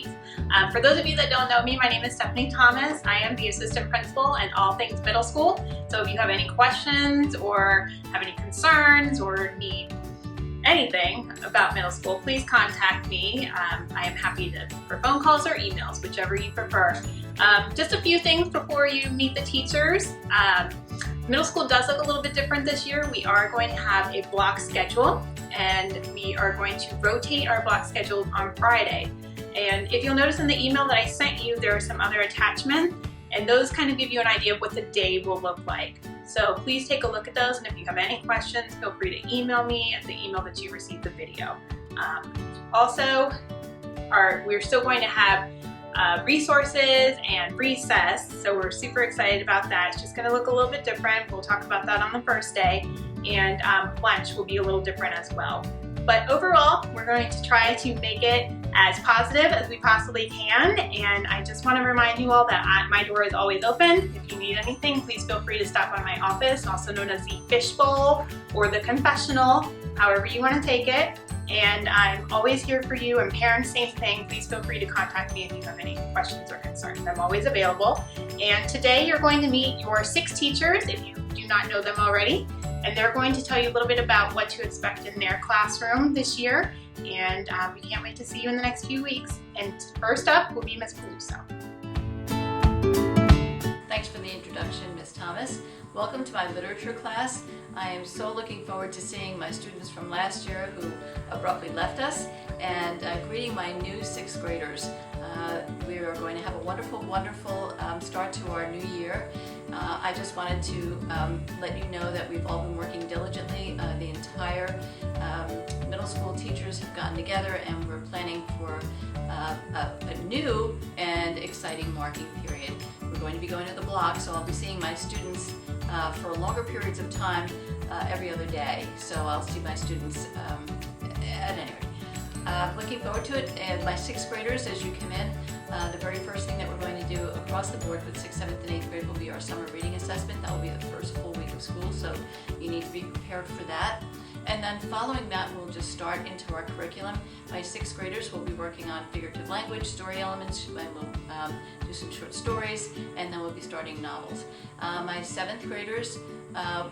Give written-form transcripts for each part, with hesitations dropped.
weeks. For those of you that don't know me, my name is Stephanie Thomas. I am the assistant principal in all things middle school. So if you have any questions or have any concerns or need anything about middle school, please contact me. I am happy for phone calls or emails, whichever you prefer. Just a few things before you meet the teachers. Middle school does look a little bit different this year. We are going to have a block schedule, and we are going to rotate our block schedule on Friday. And if you'll notice in the email that I sent you, there are some other attachments, and those kind of give you an idea of what the day will look like. So please take a look at those, and if you have any questions, feel free to email me at the email that you received the video. Also, we're still going to have resources and recess, so we're super excited about that. It's just going to look a little bit different. We'll talk about that on the first day, and lunch will be a little different as well. But overall, we're going to try to make it as positive as we possibly can, and I just want to remind you all that my door is always open. If you need anything, please feel free to stop by my office, also known as the Fishbowl or the Confessional, however you want to take it. And I'm always here for you, and parents, same thing. Please feel free to contact me if you have any questions or concerns. I'm always available. And today you're going to meet your 6 teachers, if you do not know them already, and they're going to tell you a little bit about what to expect in their classroom this year. And we can't wait to see you in the next few weeks. And first up will be Ms. Peluso. Thanks for the introduction, Ms. Thomas. Welcome to my literature class. I am so looking forward to seeing my students from last year who abruptly left us, and greeting my new 6th graders. We are going to have a wonderful start to our new year. I just wanted to let you know that we've all been working diligently. The entire middle school teachers have gotten together, and we're planning for a new and exciting marking period. We're going to be going to the block, so I'll be seeing my students for longer periods of time every other day. So I'll see my students at any rate. Looking forward to it. And my 6th graders, as you come in, the very first thing that we're going to do across the board with 6th, 7th, and 8th grade will be our summer reading assessment. That will be the first full week of school, so you need to be prepared for that. And then following that, we'll just start into our curriculum. My 6th graders will be working on figurative language, story elements. We'll do some short stories, and then we'll be starting novels. My 7th graders,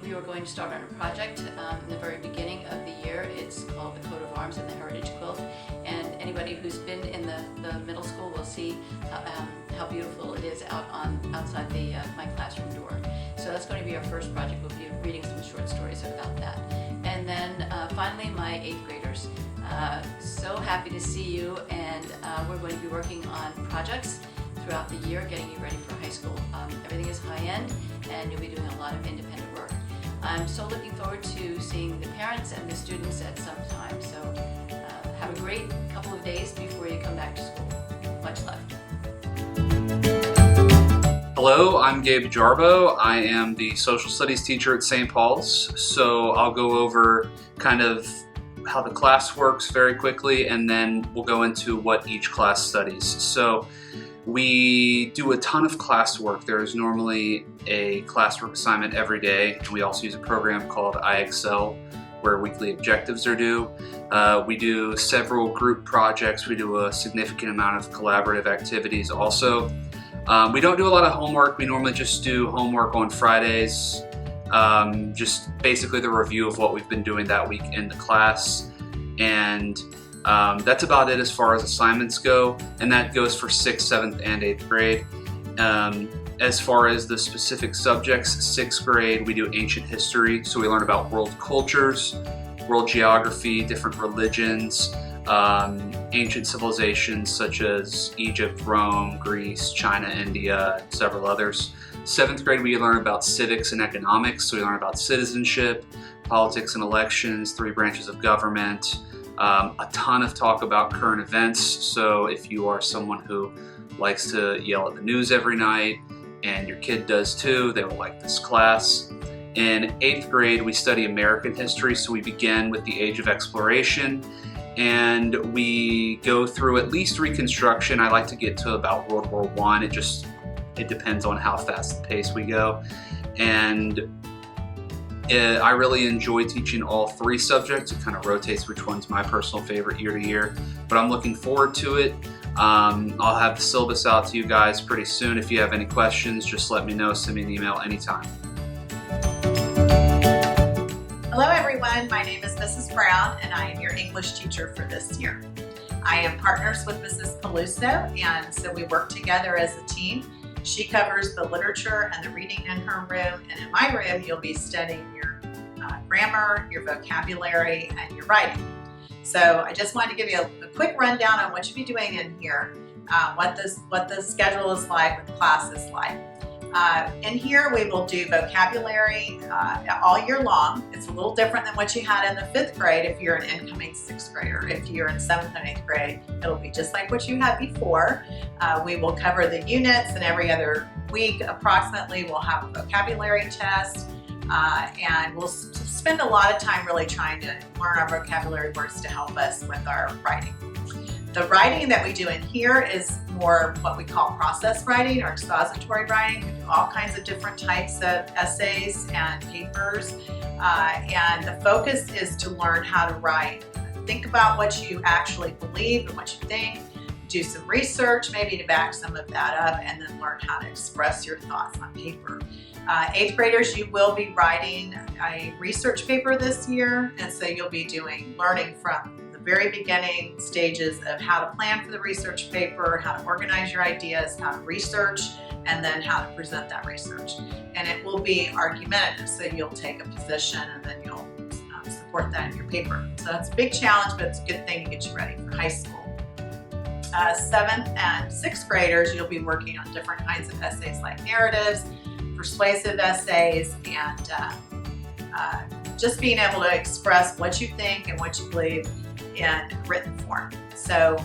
we are going to start on a project in the very beginning of the year. It's called the Coat of Arms and the Heritage Quilt. And anybody who's been in the middle school will see how beautiful it is outside my classroom door. So that's going to be our first project. We'll be reading some short stories about that. And then finally, my 8th graders. So happy to see you, and we're going to be working on projects throughout the year, getting you ready for high school. Everything is high-end, and you'll be doing a lot of independent work. I'm so looking forward to seeing the parents and the students at some time. So have a great couple of days before you come back to school. Much love. Hello, I'm Gabe Jarbo. I am the social studies teacher at St. Paul's. So I'll go over kind of how the class works very quickly, and then we'll go into what each class studies. So we do a ton of classwork. There is normally a classwork assignment every day, and we also use a program called iExcel where weekly objectives are due. We do several group projects. We do a significant amount of collaborative activities also. We don't do a lot of homework. We normally just do homework on Fridays, just basically the review of what we've been doing that week in the class. And that's about it as far as assignments go, and that goes for 6th, 7th, and 8th grade. As far as the specific subjects, 6th grade we do ancient history, so we learn about world cultures, world geography, different religions, ancient civilizations such as Egypt, Rome, Greece, China, India, and several others. 7th grade we learn about civics and economics, so we learn about citizenship, politics and elections, 3 branches of government, a ton of talk about current events. So if you are someone who likes to yell at the news every night, and your kid does too, they will like this class. In 8th grade we study American history, so we begin with the Age of Exploration, and we go through at least Reconstruction. I like to get to about World War I. It depends on how fast the pace we go. And I really enjoy teaching all 3 subjects. It kind of rotates which one's my personal favorite year to year, but I'm looking forward to it. I'll have the syllabus out to you guys pretty soon. If you have any questions, just let me know. Send me an email anytime. Hello everyone, my name is Mrs. Brown and I am your English teacher for this year. I am partners with Mrs. Peluso, and so we work together as a team. She covers the literature and the reading in her room, and in my room you'll be studying your grammar, your vocabulary, and your writing. So I just wanted to give you a quick rundown on what you'll be doing in here, what the schedule is like, what the class is like. In here we will do vocabulary all year long. It's a little different than what you had in the 5th grade if you're an incoming 6th grader. If you're in 7th and 8th grade, it'll be just like what you had before. We will cover the units, and every other week approximately we'll have a vocabulary test, and we'll spend a lot of time really trying to learn our vocabulary words to help us with our writing. The writing that we do in here is more what we call process writing or expository writing. We do all kinds of different types of essays and papers, and the focus is to learn how to write. Think about what you actually believe and what you think, do some research maybe to back some of that up, and then learn how to express your thoughts on paper. 8th graders, you will be writing a research paper this year, and so you'll be learning from very beginning stages of how to plan for the research paper, how to organize your ideas, how to research, and then how to present that research. And it will be argumentative, so you'll take a position and then you'll support that in your paper. So that's a big challenge, but it's a good thing to get you ready for high school. 7th and 6th graders, you'll be working on different kinds of essays like narratives, persuasive essays, and just being able to express what you think and what you believe in written form. So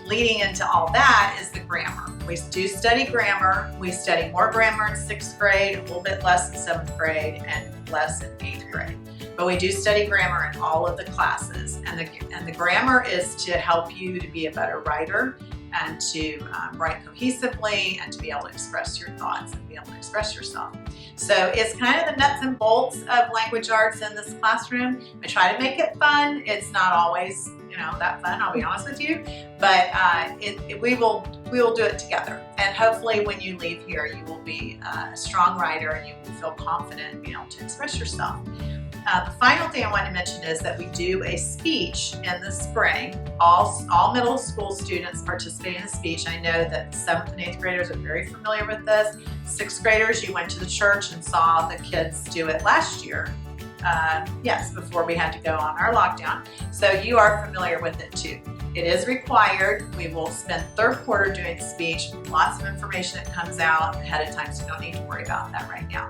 leading into all that is the grammar. We do study grammar. We study more grammar in 6th grade, a little bit less in 7th grade, and less in 8th grade. But we do study grammar in all of the classes, and the grammar is to help you to be a better writer and to write cohesively and to be able to express your thoughts and be able to express yourself. So it's kind of the nuts and bolts of language arts in this classroom. I try to make it fun. It's not always, that fun, I'll be honest with you, but we will do it together. And hopefully when you leave here, you will be a strong writer and you will feel confident in being able to express yourself. The final thing I want to mention is that we do a speech in the spring. All middle school students participate in a speech. I know that 7th and 8th graders are very familiar with this. 6th graders, you went to the church and saw the kids do it last year. Yes, before we had to go on our lockdown. So you are familiar with it too. It is required. We will spend 3rd quarter doing the speech. Lots of information that comes out ahead of time, so you don't need to worry about that right now.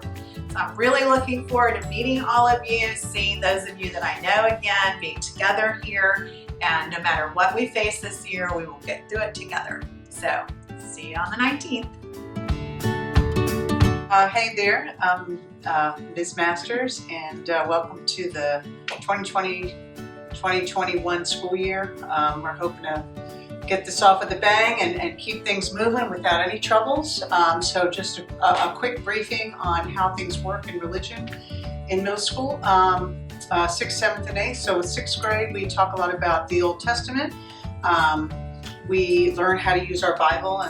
So I'm really looking forward to meeting all of you, seeing those of you that I know again, being together here, and no matter what we face this year, we will get through it together. So see you on the 19th. Hey there, Ms. Masters, and welcome to the 2020-2021 school year. We're hoping to get this off with a bang and keep things moving without any troubles. So just a quick briefing on how things work in religion in middle school, 6th, 7th, and 8th. So with 6th grade, we talk a lot about the Old Testament. We learn how to use our Bible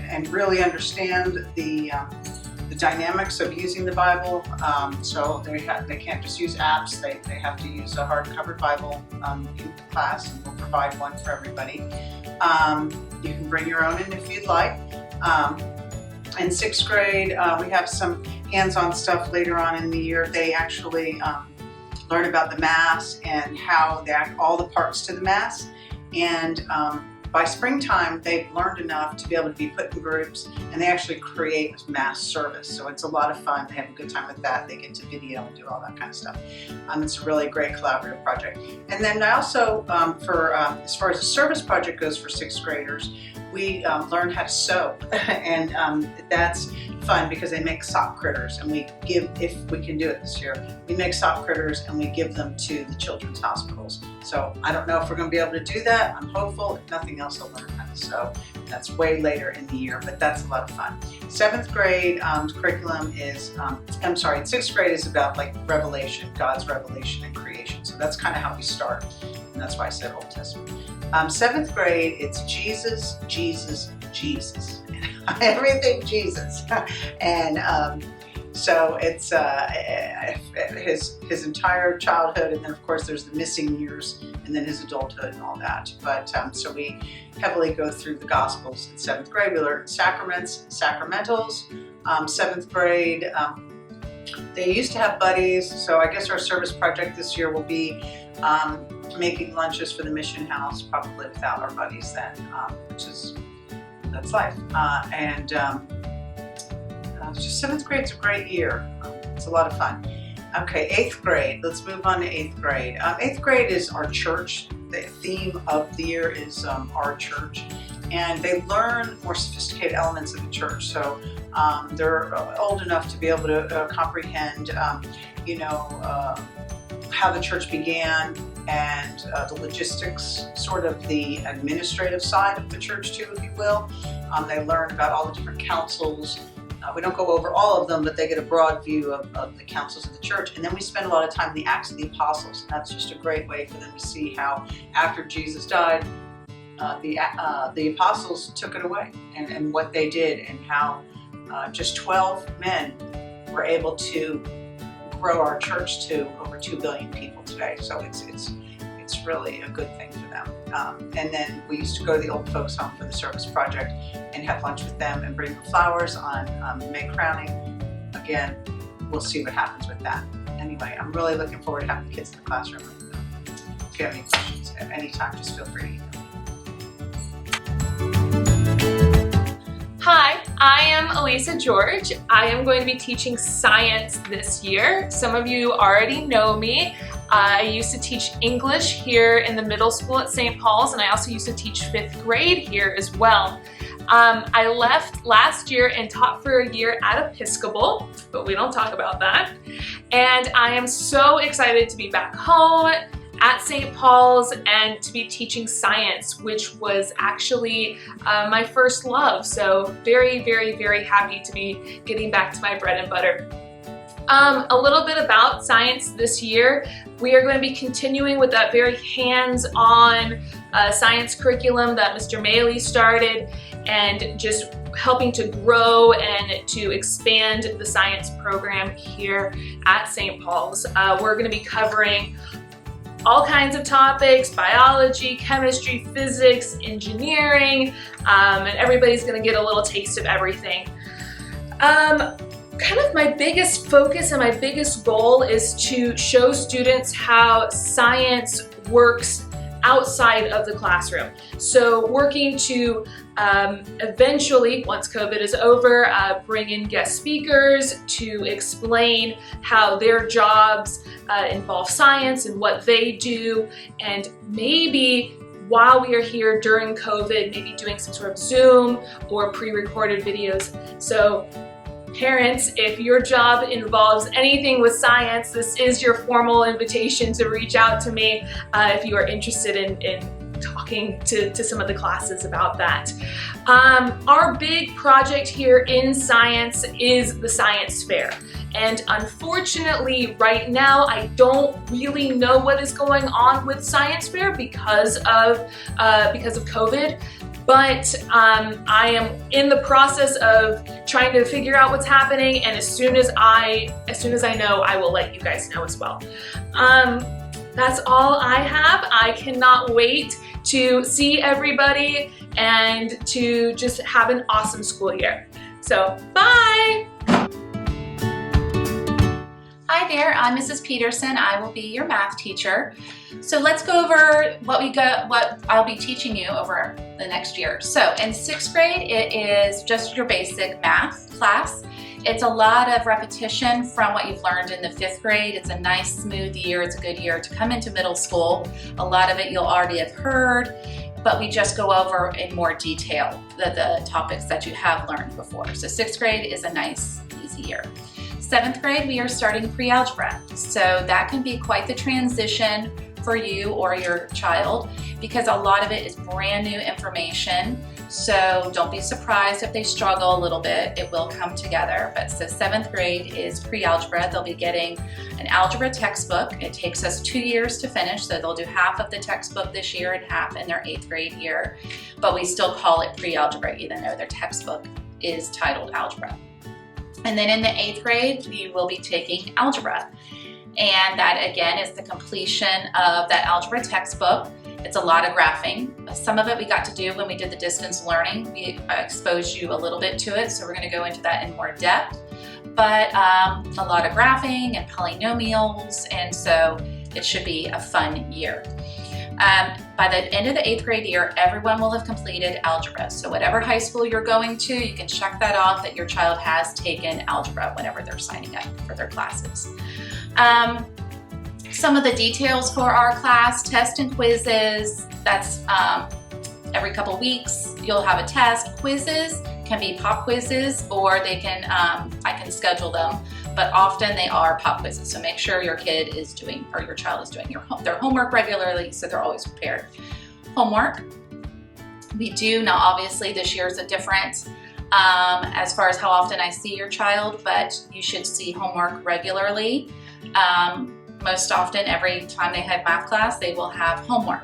and really understand the dynamics of using the Bible. So they can't just use apps, they have to use a hardcover Bible in class, and we'll provide one for everybody. You can bring your own in if you'd like. In 6th grade, we have some hands-on stuff later on in the year. They actually learn about the Mass and how all the parts to the Mass. And by springtime, they've learned enough to be able to be put in groups, and they actually create a Mass service. So it's a lot of fun. They have a good time with that. They get to video and do all that kind of stuff. It's a really great collaborative project. And then I also, as far as the service project goes for 6th graders, we learn how to sew, and that's fun because they make sock critters, and we give, if we can do it this year, we make sock critters and we give them to the children's hospitals. So I don't know if we're going to be able to do that. I'm hopeful. If nothing else, I'll learn how to sew. That's way later in the year, but that's a lot of fun. 7th grade curriculum is, 6th grade is about like revelation, God's revelation and creation. So that's kind of how we start, and that's why I said Old Testament. Seventh grade, it's Jesus, Jesus, Jesus. Everything Jesus. And so it's his entire childhood, and then of course there's the missing years, and then his adulthood and all that. But so we heavily go through the Gospels in seventh grade. We learn sacraments, sacramentals. Seventh grade, they used to have buddies, so I guess our service project this year will be making lunches for the mission house, probably without our buddies then, that's life. Just seventh grade's a great year. It's a lot of fun. Okay, eighth grade. Let's move on to eighth grade. Eighth grade is our church. The theme of the year is our church, and they learn more sophisticated elements of the church. So they're old enough to be able to comprehend, how the church began, and the logistics, sort of the administrative side of the church too, if you will. They learn about all the different councils. We don't go over all of them, but they get a broad view of the councils of the church. And then we spend a lot of time in the Acts of the Apostles. And that's just a great way for them to see how, after Jesus died, the apostles took it away, and what they did, and how just 12 men were able to grow our church to over 2 billion people today. So it's really a good thing for them. And then we used to go to the old folks home for the service project and have lunch with them and bring them flowers on May crowning. Again, we'll see what happens with that. Anyway, I'm really looking forward to having the kids in the classroom. If you have any questions at any time, just feel free to email. Hi, I am Elisa George. I am going to be teaching science this year. Some of you already know me. I used to teach English here in the middle school at St. Paul's, and I also used to teach 5th grade here as well. I left last year and taught for a year at Episcopal, but we don't talk about that. And I am so excited to be back home at St. Paul's and to be teaching science, which was actually my first love. So very, very, very happy to be getting back to my bread and butter. A little bit about science this year. We are going to be continuing with that very hands-on science curriculum that Mr. Maley started, and just helping to grow and to expand the science program here at St. Paul's. We're going to be covering all kinds of topics: biology, chemistry, physics, engineering, and everybody's going to get a little taste of everything. Kind of my biggest focus and my biggest goal is to show students how science works outside of the classroom. So working to eventually, once COVID is over, bring in guest speakers to explain how their jobs involve science and what they do, and maybe while we are here during COVID, maybe doing some sort of Zoom or pre-recorded videos. So parents, if your job involves anything with science, this is your formal invitation to reach out to me if you are interested in talking to some of the classes about that. Our big project here in science is the science fair. And unfortunately, right now, I don't really know what is going on with science fair because of COVID. But I am in the process of trying to figure out what's happening, and as soon as I know, I will let you guys know as well. That's all I have. I cannot wait to see everybody and to just have an awesome school year. So, bye! Hi there, I'm Mrs. Peterson. I will be your math teacher. So let's go over what I'll be teaching you over the next year. So in 6th grade, it is just your basic math class. It's a lot of repetition from what you've learned in the 5th grade. It's a nice, smooth year. It's a good year to come into middle school. A lot of it you'll already have heard, but we just go over in more detail the topics that you have learned before. So 6th grade is a nice, easy year. 7th grade, we are starting pre-algebra. So that can be quite the transition for you or your child, because a lot of it is brand new information So don't be surprised if they struggle a little bit. It will come together. But so 7th grade is pre-algebra. They'll be getting an algebra textbook. It takes us 2 years to finish, so they'll do half of the textbook this year and half in their 8th grade year. But we still call it pre-algebra even though their textbook is titled algebra. And then in the 8th grade, you will be taking algebra. And that again is the completion of that algebra textbook. It's a lot of graphing. Some of it we got to do when we did the distance learning. We exposed you a little bit to it, so we're going to go into that in more depth. But a lot of graphing and polynomials, and so it should be a fun year. By the end of the 8th grade year, everyone will have completed algebra. So whatever high school you're going to, you can check that off that your child has taken algebra whenever they're signing up for their classes. Some of the details for our class: test and quizzes. That's every couple weeks you'll have a test. Quizzes can be pop quizzes, or they can I can schedule them, but often they are pop quizzes. So make sure your kid is doing, or your child is doing their homework regularly, so they're always prepared. Homework, we do now. Obviously, this year is a different as far as how often I see your child, but you should see homework regularly. Most often, every time they have math class, they will have homework.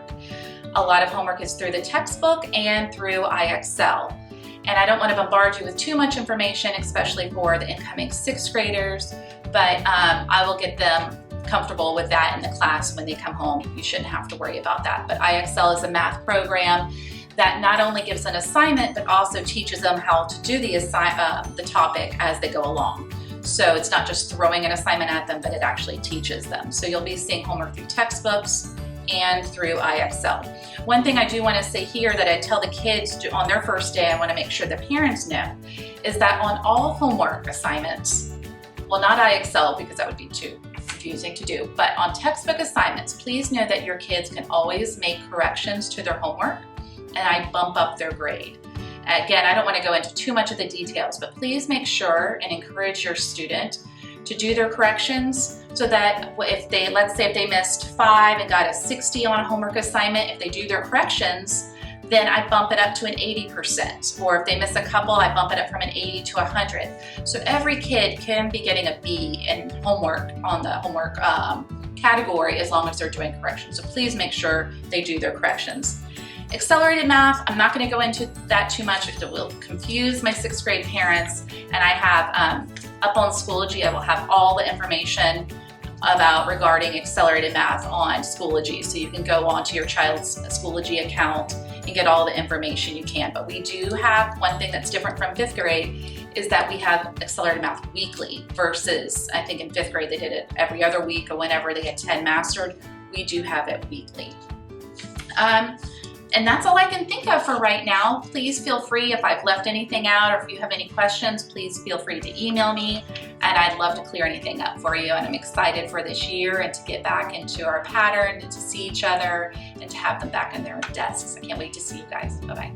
A lot of homework is through the textbook and through IXL. And I don't want to bombard you with too much information, especially for the incoming 6th graders, but I will get them comfortable with that in the class when they come home. You shouldn't have to worry about that. But IXL is a math program that not only gives an assignment, but also teaches them how to do the topic as they go along. So it's not just throwing an assignment at them, but it actually teaches them. So you'll be seeing homework through textbooks and through IXL. One thing I do want to say here that I tell the kids on their first day, I want to make sure the parents know, is that on all homework assignments, well, not IXL because that would be too confusing to do, but on textbook assignments, please know that your kids can always make corrections to their homework, and I bump up their grade. Again, I don't want to go into too much of the details, but please make sure and encourage your student to do their corrections so that if they, let's say if they missed 5 and got a 60 on a homework assignment, if they do their corrections, then I bump it up to an 80%. Or if they miss a couple, I bump it up from an 80 to 100. So every kid can be getting a B in homework on the homework category as long as they're doing corrections. So please make sure they do their corrections. Accelerated math, I'm not going to go into that too much because it will confuse my 6th grade parents. And I have up on Schoology, I will have all the information regarding accelerated math on Schoology. So you can go onto your child's Schoology account and get all the information you can. But we do have one thing that's different from 5th grade is that we have accelerated math weekly versus I think in 5th grade they did it every other week or whenever they had 10 mastered. We do have it weekly. And that's all I can think of for right now. Please feel free if I've left anything out or if you have any questions, please feel free to email me and I'd love to clear anything up for you. And I'm excited for this year and to get back into our pattern and to see each other and to have them back in their desks. I can't wait to see you guys. Bye-bye.